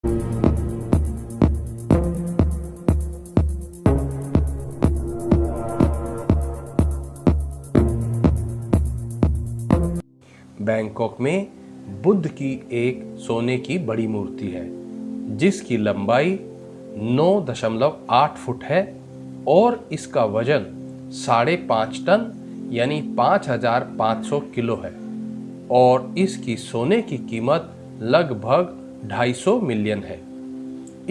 Bangkok में बुद्ध की एक सोने की बड़ी मूर्ति है जिसकी लंबाई 9.8 फुट है और इसका वजन 5.5 टन यानी 5,500 किलो है और इसकी सोने की कीमत लगभग 250 मिलियन है।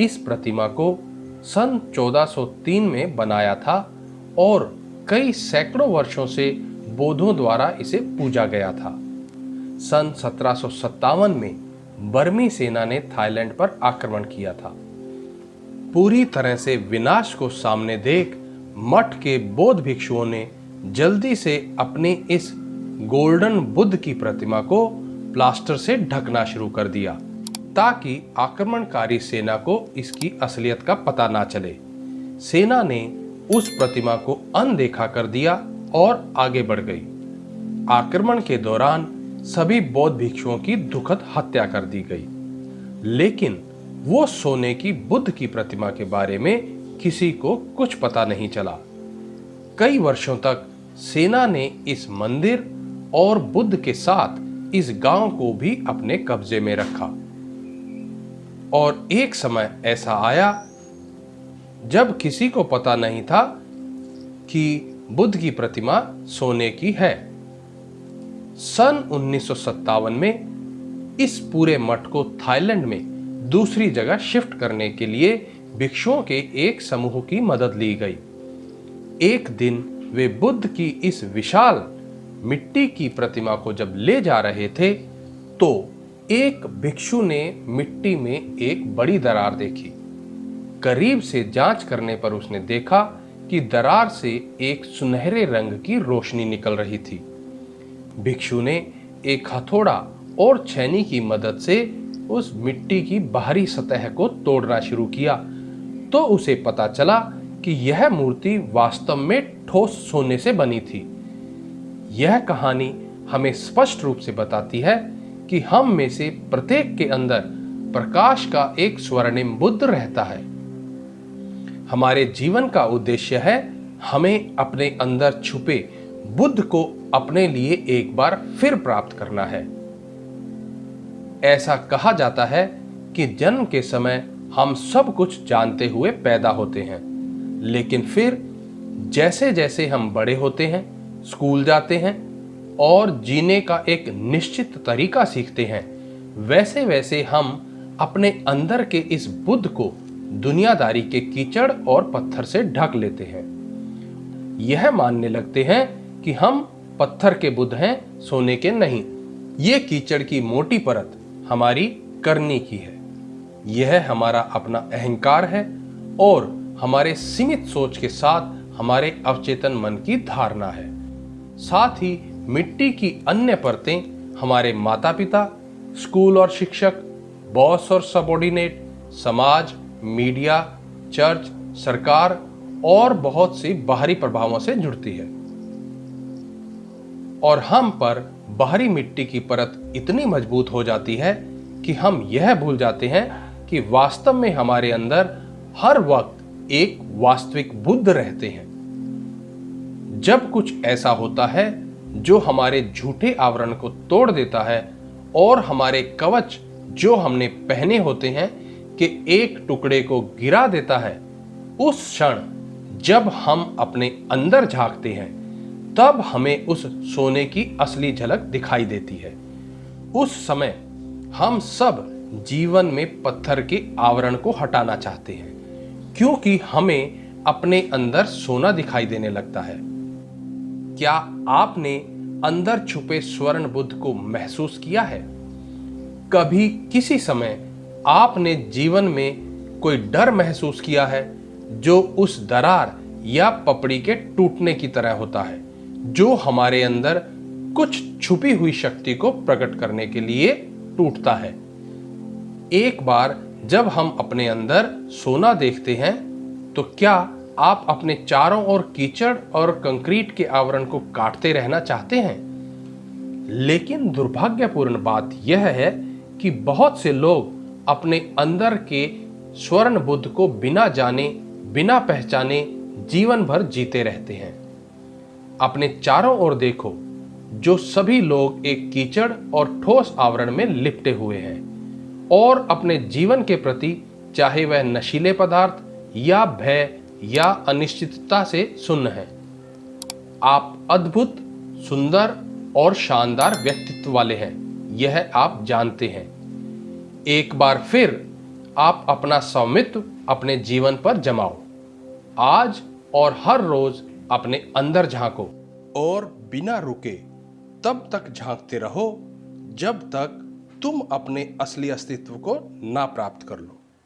इस प्रतिमा को सन 1403 में बनाया था और कई सैकड़ों वर्षों से बौद्धों द्वारा इसे पूजा गया था। सन 1757 में बर्मी सेना ने थाईलैंड पर आक्रमण किया था। पूरी तरह से विनाश को सामने देख मठ के बौद्ध भिक्षुओं ने जल्दी से अपनी इस गोल्डन बुद्ध की प्रतिमा को प्लास्टर से ढकना शुरू कर दिया ताकि आक्रमणकारी सेना को इसकी असलियत का पता ना चले। सेना ने उस प्रतिमा को अनदेखा कर दिया और आगे बढ़ गई। आक्रमण के दौरान सभी बौद्ध भिक्षुओं की दुखद हत्या कर दी गई, लेकिन वो सोने की बुद्ध की प्रतिमा के बारे में किसी को कुछ पता नहीं चला। कई वर्षों तक सेना ने इस मंदिर और बुद्ध के साथ इस गांव को भी अपने कब्जे में रखा और एक समय ऐसा आया जब किसी को पता नहीं था कि बुद्ध की प्रतिमा सोने की है। सन 1957 में इस पूरे मठ को थाईलैंड में दूसरी जगह शिफ्ट करने के लिए भिक्षुओं के एक समूह की मदद ली गई। एक दिन वे बुद्ध की इस विशाल मिट्टी की प्रतिमा को जब ले जा रहे थे तो एक भिक्षु ने मिट्टी में एक बड़ी दरार देखी। करीब से जांच करने पर उसने देखा कि दरार से एक सुनहरे रंग की रोशनी निकल रही थी। भिक्षु ने एक हथौड़ा और छेनी की मदद से उस मिट्टी की बाहरी सतह को तोड़ना शुरू किया तो उसे पता चला कि यह मूर्ति वास्तव में ठोस सोने से बनी थी। यह कहानी हमें स्पष्ट रूप से बताती है कि हम में से प्रत्येक के अंदर प्रकाश का एक स्वर्णिम बुद्ध रहता है। हमारे जीवन का उद्देश्य है हमें अपने अंदर छुपे बुद्ध को अपने लिए एक बार फिर प्राप्त करना है। ऐसा कहा जाता है कि जन्म के समय हम सब कुछ जानते हुए पैदा होते हैं, लेकिन फिर जैसे जैसे हम बड़े होते हैं, स्कूल जाते हैं और जीने का एक निश्चित तरीका सीखते हैं, वैसे वैसे हम अपने अंदर के इस बुद्ध को दुनियादारी के कीचड़ और पत्थर से ढक लेते हैं। यह मानने लगते हैं कि हम पत्थर के बुद्ध हैं, सोने के नहीं। ये कीचड़ की मोटी परत हमारी करनी की है। यह हमारा अपना अहंकार है और हमारे सीमित सोच के साथ हमारे अवचेतन मन की धारणा है। साथ ही मिट्टी की अन्य परतें हमारे माता पिता, स्कूल और शिक्षक, बॉस और सबऑर्डिनेट, समाज, मीडिया, चर्च, सरकार और बहुत सी बाहरी प्रभावों से जुड़ती है और हम पर बाहरी मिट्टी की परत इतनी मजबूत हो जाती है कि हम यह भूल जाते हैं कि वास्तव में हमारे अंदर हर वक्त एक वास्तविक बुद्ध रहते हैं। जब कुछ ऐसा होता है जो हमारे झूठे आवरण को तोड़ देता है और हमारे कवच जो हमने पहने होते हैं के एक टुकड़े को गिरा देता है, उस क्षण जब हम अपने अंदर झांकते हैं तब हमें उस सोने की असली झलक दिखाई देती है। उस समय हम सब जीवन में पत्थर के आवरण को हटाना चाहते हैं क्योंकि हमें अपने अंदर सोना दिखाई देने लगता है। क्या आपने अंदर छुपे स्वर्ण बुद्ध को महसूस किया है? कभी किसी समय आपने जीवन में कोई डर महसूस किया है जो उस दरार या पपड़ी के टूटने की तरह होता है, जो हमारे अंदर कुछ छुपी हुई शक्ति को प्रकट करने के लिए टूटता है? एक बार जब हम अपने अंदर सोना देखते हैं तो क्या आप अपने चारों ओर कीचड़ और कंक्रीट के आवरण को काटते रहना चाहते हैं? लेकिन दुर्भाग्यपूर्ण बात यह है कि बहुत से लोग अपने अंदर के स्वर्ण बुद्ध को बिना जाने बिना पहचाने जीवन भर जीते रहते हैं। अपने चारों ओर देखो, जो सभी लोग एक कीचड़ और ठोस आवरण में लिपटे हुए हैं और अपने जीवन के प्रति, चाहे वह नशीले पदार्थ या भय या अनिश्चितता से सुन्न हैं। आप अद्भुत, सुंदर और शानदार व्यक्तित्व वाले हैं, यह आप जानते हैं। एक बार फिर आप अपना स्वामित्व अपने जीवन पर जमाओ। आज और हर रोज अपने अंदर झांको और बिना रुके तब तक झांकते रहो जब तक तुम अपने असली अस्तित्व को ना प्राप्त कर लो।